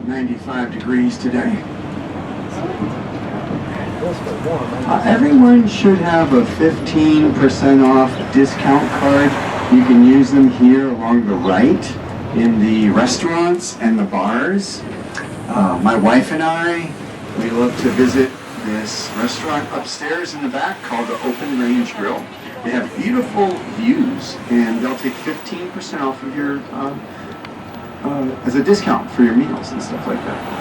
95 degrees today. Everyone should have a 15% off discount card. You can use them here along the right in the restaurants and the bars. My wife and I, we love to visit this restaurant upstairs in the back called the Open Range Grill. They have beautiful views, and they'll take 15% off of your as a discount for your meals and stuff like that.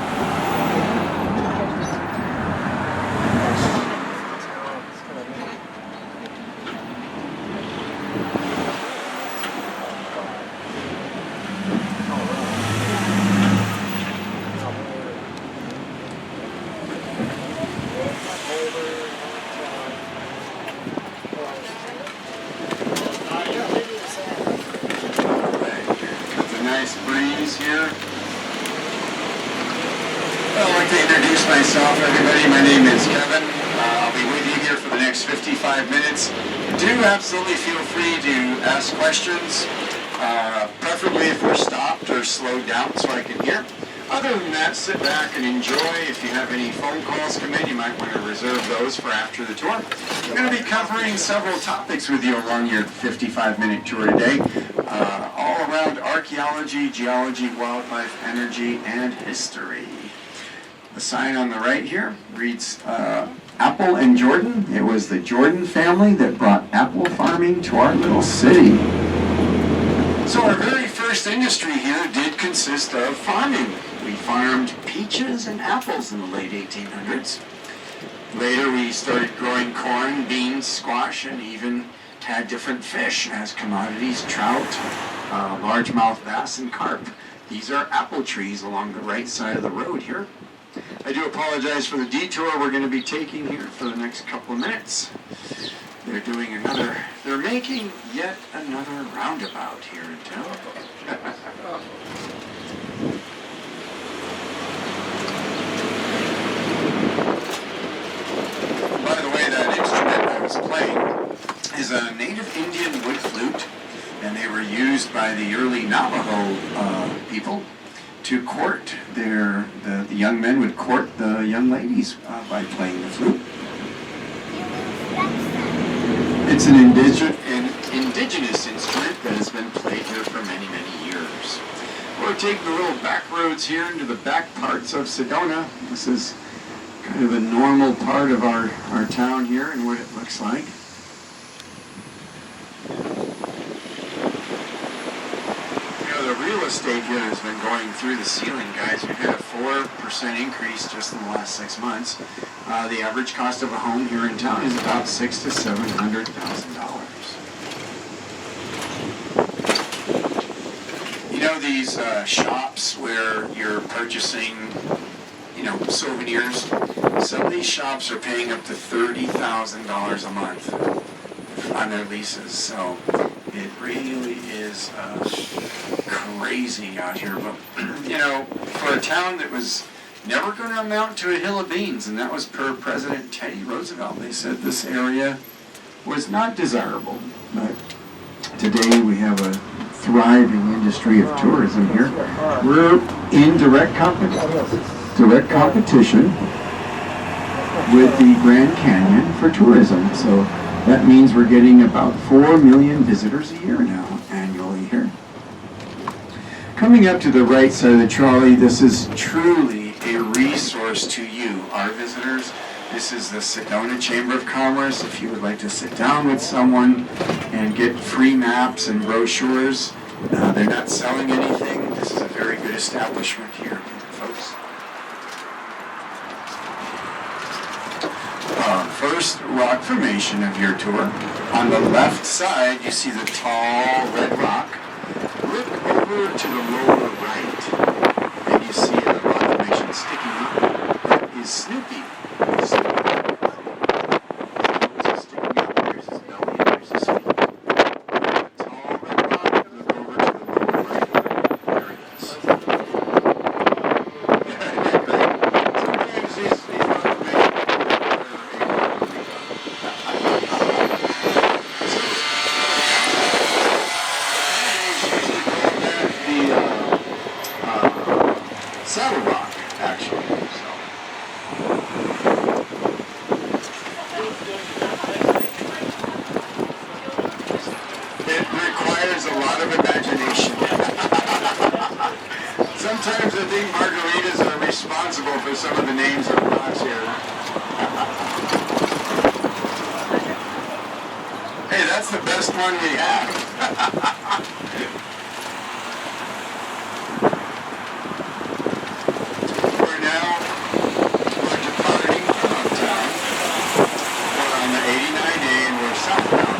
Myself, everybody. My name is Kevin. I'll be with you here for the next 55 minutes. Do absolutely feel free to ask questions, preferably if we're stopped or slowed down so I can hear. Other than that, sit back and enjoy. If you have any phone calls come in, you might want to reserve those for after the tour. I'm going to be covering several topics with you along your 55-minute tour today, all around archaeology, geology, wildlife, energy, and history. The sign on the right here reads Apple and Jordan. It was the Jordan family that brought apple farming to our little city. So our very first industry here did consist of farming. We farmed peaches and apples in the late 1800s. Later we started growing corn, beans, squash, and even had different fish as commodities: trout, largemouth bass, and carp. These are apple trees along the right side of the road here. I do apologize for the detour we're going to be taking here for the next couple of minutes. They're making yet another roundabout here in town. By the way, that instrument I was playing is a native Indian wood flute, and they were used by the early Navajo people to court the young men would court the young ladies by playing the flute. It's an indigenous instrument that has been played here for many, many years. We're taking the little back roads here into the back parts of Sedona. This is kind of a normal part of our town here and what it looks like. The real estate here has been going through the ceiling, guys. We've had a 4% increase just in the last 6 months. The average cost of a home here in town is about $600,000 to $700,000. You know these shops where you're purchasing, souvenirs? Some of these shops are paying up to $30,000 a month on their leases. So it really is crazy out here. But, for a town that was never going to amount to a hill of beans, and that was per President Teddy Roosevelt. They said this area was not desirable. But today we have a thriving industry of tourism here. We're in direct competition with the Grand Canyon for tourism. So that means we're getting about 4 million visitors a year now, annually here. Coming up to the right side of the trolley, this is truly a resource to you, our visitors. This is the Sedona Chamber of Commerce. If you would like to sit down with someone and get free maps and brochures, they're not selling anything. This is a very good establishment here, folks. First rock formation of your tour. On the left side, you see the tall red rock. Look over to the lower right, and you see a rock formation sticking up. That is Snoopy. Saddle Rock, actually. So. It requires a lot of imagination. Sometimes I think margaritas are responsible for some of the names of rocks here. Hey, that's the best one we have. We're now departing from uptown. We're on the 89A and we're southbound.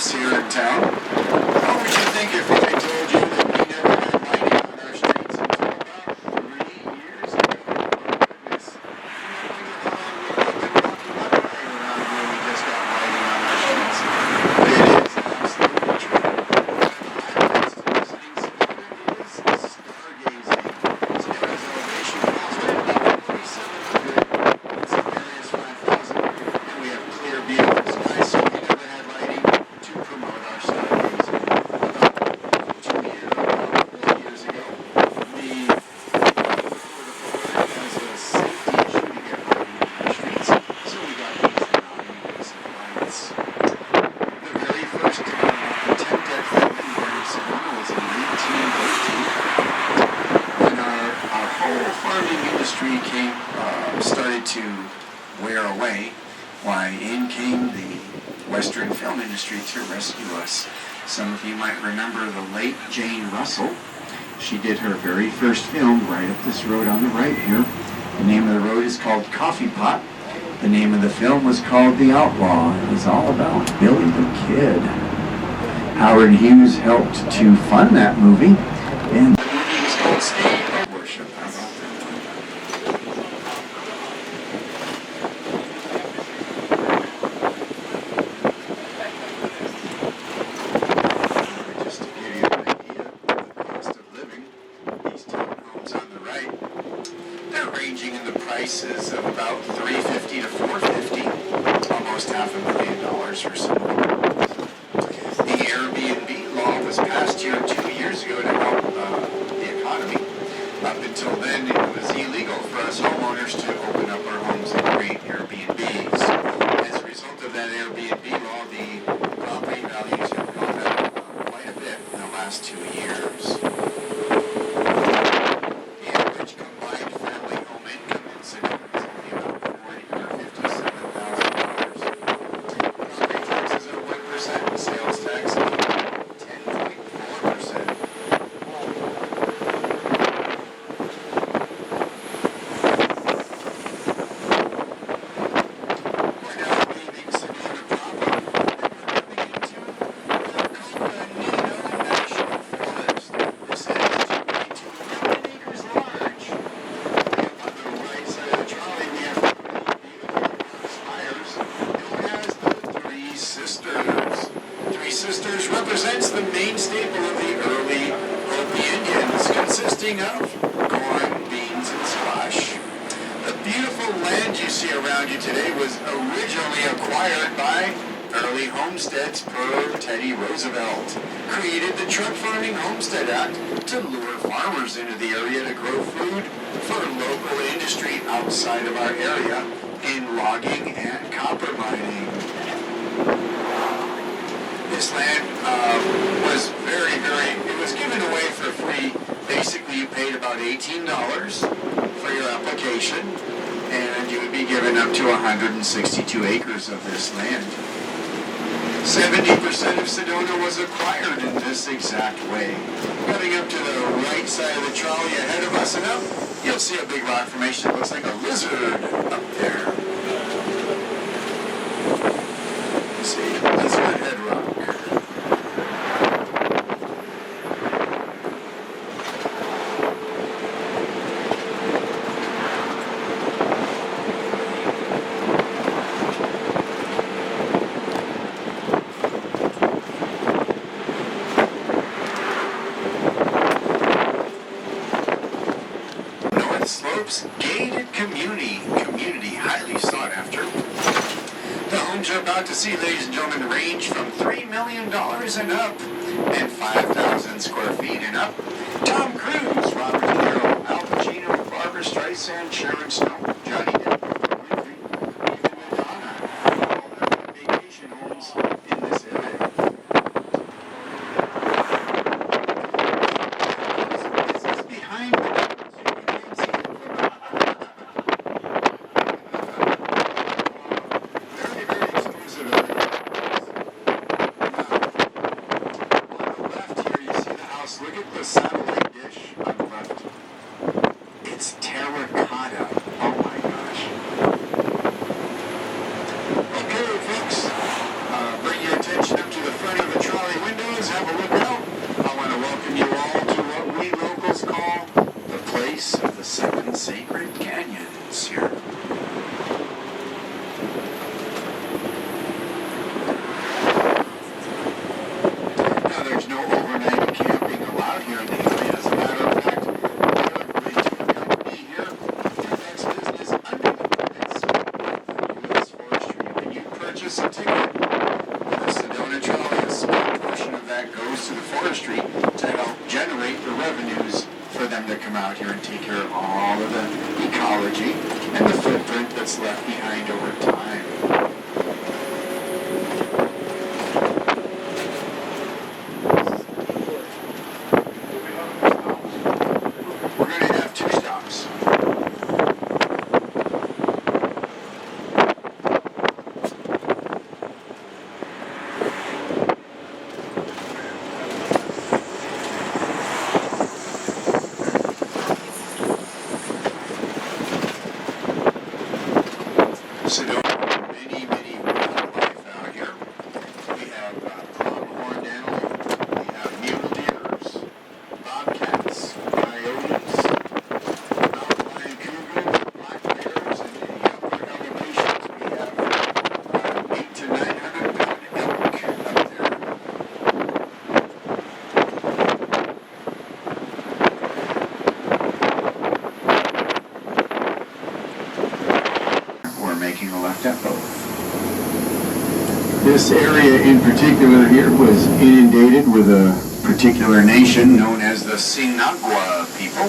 Here in town. What would you think if I told you that we never had lighting on our streets until about 3 years ago? Goodness. Around here we just got lighting on our streets. It is absolutely true. Stargazing. Sedona's elevation falls right about 4,700. It's a various 5,000. And we have clear, beautiful skies, so we never had lighting to promote our stargazing. About 4 years ago, the has a safety issue to get lighting on our streets, so we got these non-invasive lights. The very first attempt at filming here in Sedona was in 1913, when our whole farming industry started to wear away. Why, in came the Western film industry to rescue us. Some of you might remember the late Jane Russell. She did her very first film right up this road on the right here. The name of the road is called Coffee Pot. The name of the film was called The Outlaw. It was all about Billy the Kid. Howard Hughes helped to fund that movie, and the movie was called State of Worship. How about that? Ranging in the prices of about $350 to $450, almost $500,000 or so. The Airbnb law was passed here 2 years ago to help the economy. Up until then, it was illegal for us homeowners to open up our homes and create Airbnbs. As a result of that Airbnb law, the property values have gone up quite a bit in the last 2 years. Sales tax of 10.5%. represents the main staple of the early Hopi Indians, consisting of corn, beans, and squash. The beautiful land you see around you today was originally acquired by early homesteads per Teddy Roosevelt. Created the Truck Farming Homestead Act to lure farmers into the area to grow food for local industry outside of our area in logging and copper mining. This land was it was given away for free. Basically, you paid about $18 for your application, and you would be given up to 162 acres of this land. 70% of Sedona was acquired in this exact way. Coming up to the right side of the trolley ahead of us and up, you'll see a big rock formation that looks like a lizard up there. See, lizard head rock. Slopes gated community highly sought after. The homes you're about to see, ladies and gentlemen, range from $3 million and up, and 5,000 square feet and up. Tom Cruise, Robert De Niro, Al Pacino, Barbara Streisand, Sharon Stone, Johnny Depp, Winfrey, even Madonna, all have vacation homes in this area. This is behind me. Look at the satellite dish on the left. It's terracotta. Oh my gosh. Okay, folks. Bring your attention up to the front of the trolley windows. Have a look out. I want to welcome you all to what we locals call the place of the seven sacred canyons here. Now, there's no overnight camping allowed here in the area. As a matter of fact, we are going to accompany here conducts business under the permits of U.S. Forestry. When you purchase a ticket with a Sedona trolley, a small portion of that goes to the forestry to help generate the revenues for them to come out here and take care of all of the ecology and the footprint that's left behind over time. We're going to have two stops. Sedona, many wildlife out here. We have pronghorn antelope, we have mule deers, bobcats, coyotes, mountain lion cougars, black bears, and in the upper elevations we have 800 to 900 pound elk up there. We're making a left at both. This area in particular here was inundated with a particular nation known as the Sinagua people.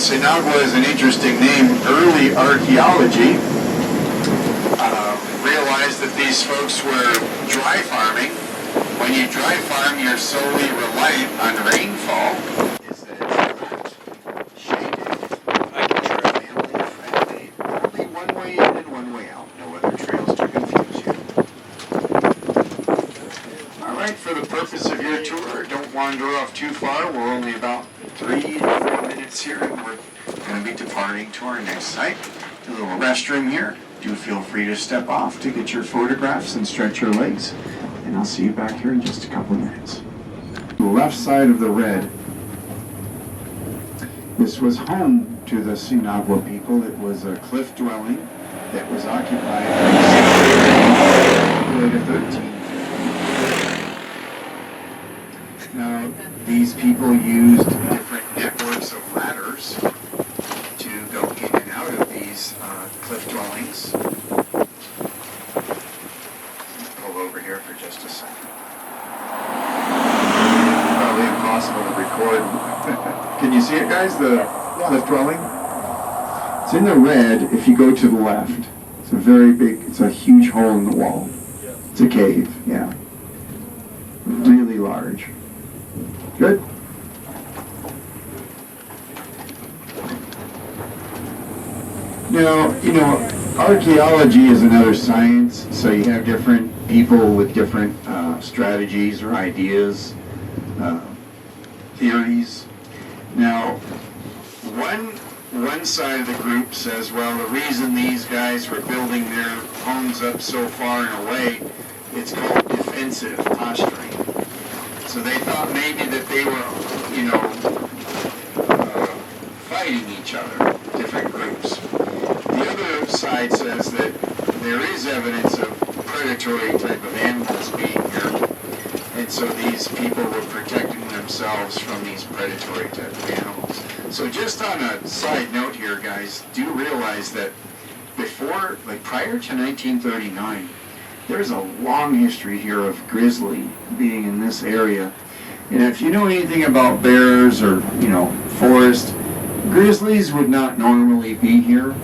Sinagua is an interesting name. Early archaeology realized that these folks were dry farming. When you dry farm, you're solely reliant on rainfall. Is that it's shaded, family-friendly, only one way in and one way out. No other trails to confuse you. All right, for the purpose of your tour, don't wander off too far. We're only about 3 to 4 minutes here, and we're going to be departing to our next site. A little restroom here. Do feel free to step off to get your photographs and stretch your legs. And I'll see you back here in just a couple of minutes. The left side of the red. This was home to the Sinagua people. It was a cliff dwelling that was occupied by the 13th. Now, these people used different networks of ladders to go in and out of these cliff dwellings. Pull over here for just a second. Probably impossible to record. Can you see it, guys? The cliff dwelling? It's in the red if you go to the left. It's a very big, it's a huge hole in the wall. It's a cave, yeah. Really large. Good. Now, you know, archaeology is another science, so you have different people with different strategies or ideas, theories. Now, one side of the group says, well, the reason these guys were building their homes up so far and away, it's called defensive posturing. So they thought maybe that they were, you know, fighting each other, different groups. The other side says that there is evidence of predatory type of animals being here, and so these people were protecting themselves from these predatory type of animals. So just on a side note here, guys, do realize that before, like prior to 1939, there's a long history here of grizzly being in this area. And if you know anything about bears or, you know, forest, grizzlies would not normally be here.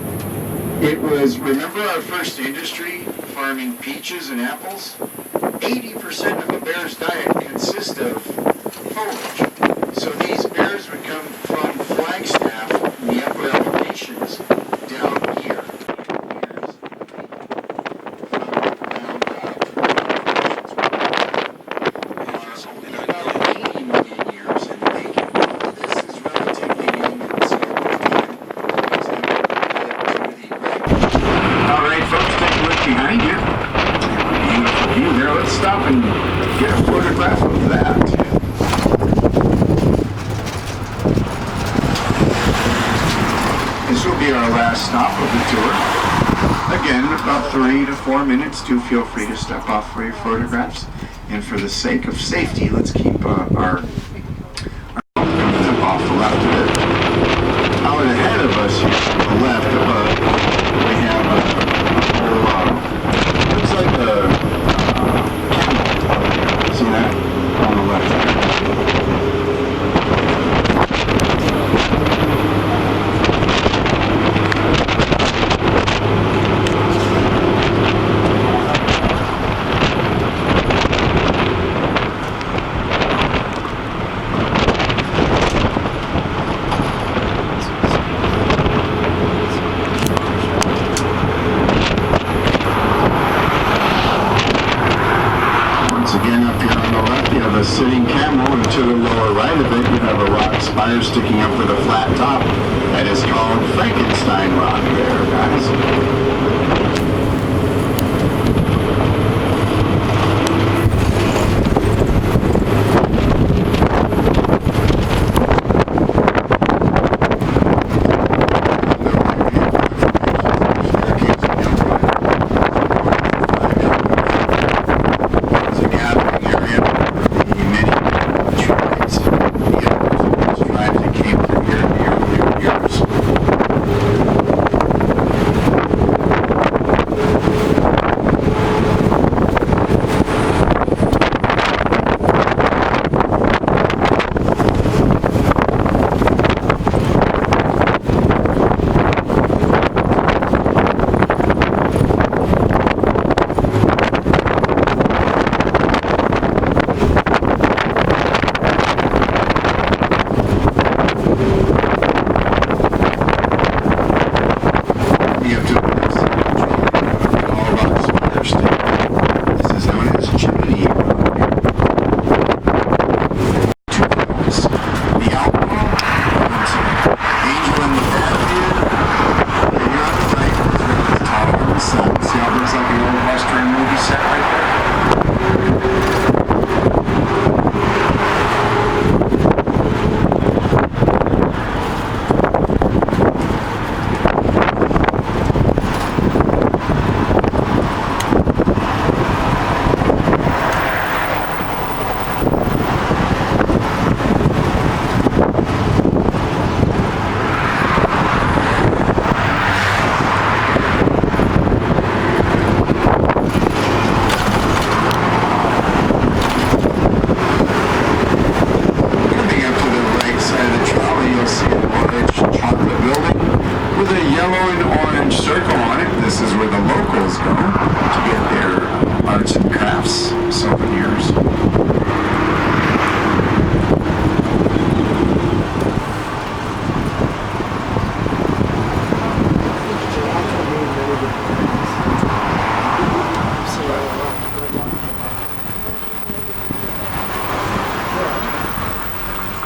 It was, remember our first industry, farming peaches and apples? 80% of a bear's diet consists of foliage. So these bears would come from Flagstaff in the upper elevations down here. Behind you. Beautiful view there. Let's stop and get a photograph of that. This will be our last stop of the tour. Again, about 3 to 4 minutes. Do feel free to step off for your photographs. And for the sake of safety, let's keep our off the left of it. Out ahead of us here, to the left we have looks like a camel. See that? On the left there. A sitting camel, and to the lower right of it you have a rock spire sticking up with a flat top. That is called Frankenstein rock there, guys.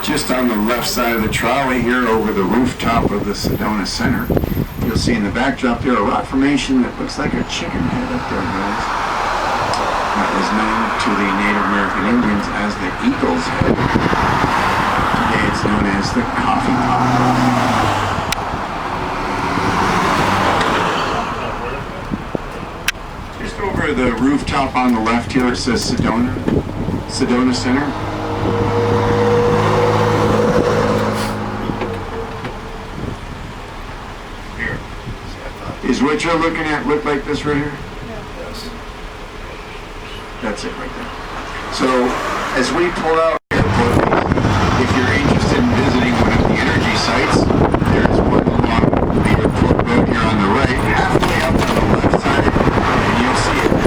Just on the left side of the trolley here over the rooftop of the Sedona Center, you'll see in the backdrop there a rock formation that looks like a chicken head up there, guys. That was known to the Native American Indians as the Eagle's Head. Today it's known as the Coffee Pot. Just over the rooftop on the left here it says Sedona Center. Is what you're looking at look like this right here? Yes. That's it right there. So, as we pull out airport, if you're interested in visiting one of the energy sites, there's one along the airport road here on the right, halfway up to the left side, and you'll see it.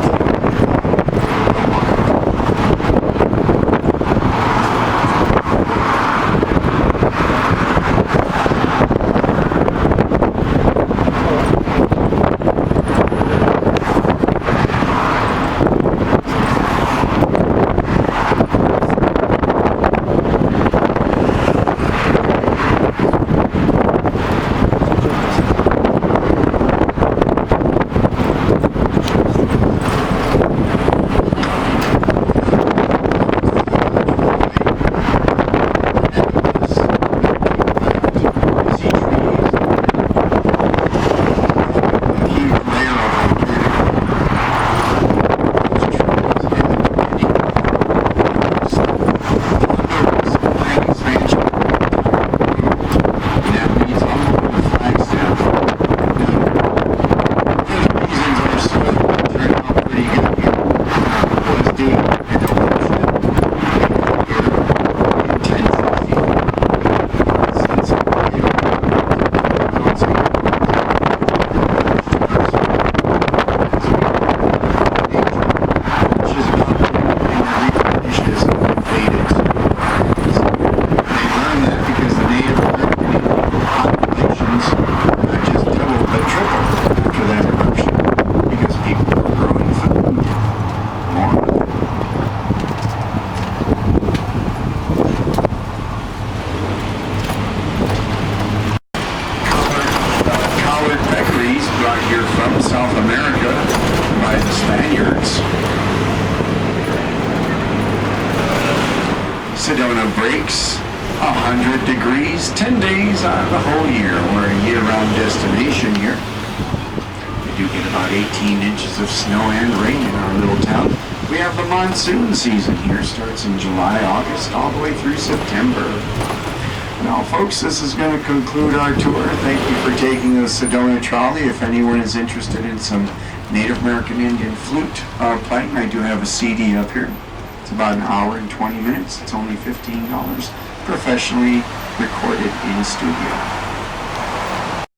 South America by the Spaniards. Sedona breaks 100 degrees 10 days out of the whole year. We're a year-round destination here. We do get about 18 inches of snow and rain in our little town. We have the monsoon season here. Starts in July, August, all the way through September. Now, folks, this is going to conclude our tour. Thank you for taking the Sedona Trolley. If anyone is interested in some Native American Indian flute playing, I do have a CD up here. It's about an hour and 20 minutes. It's only $15, professionally recorded in studio.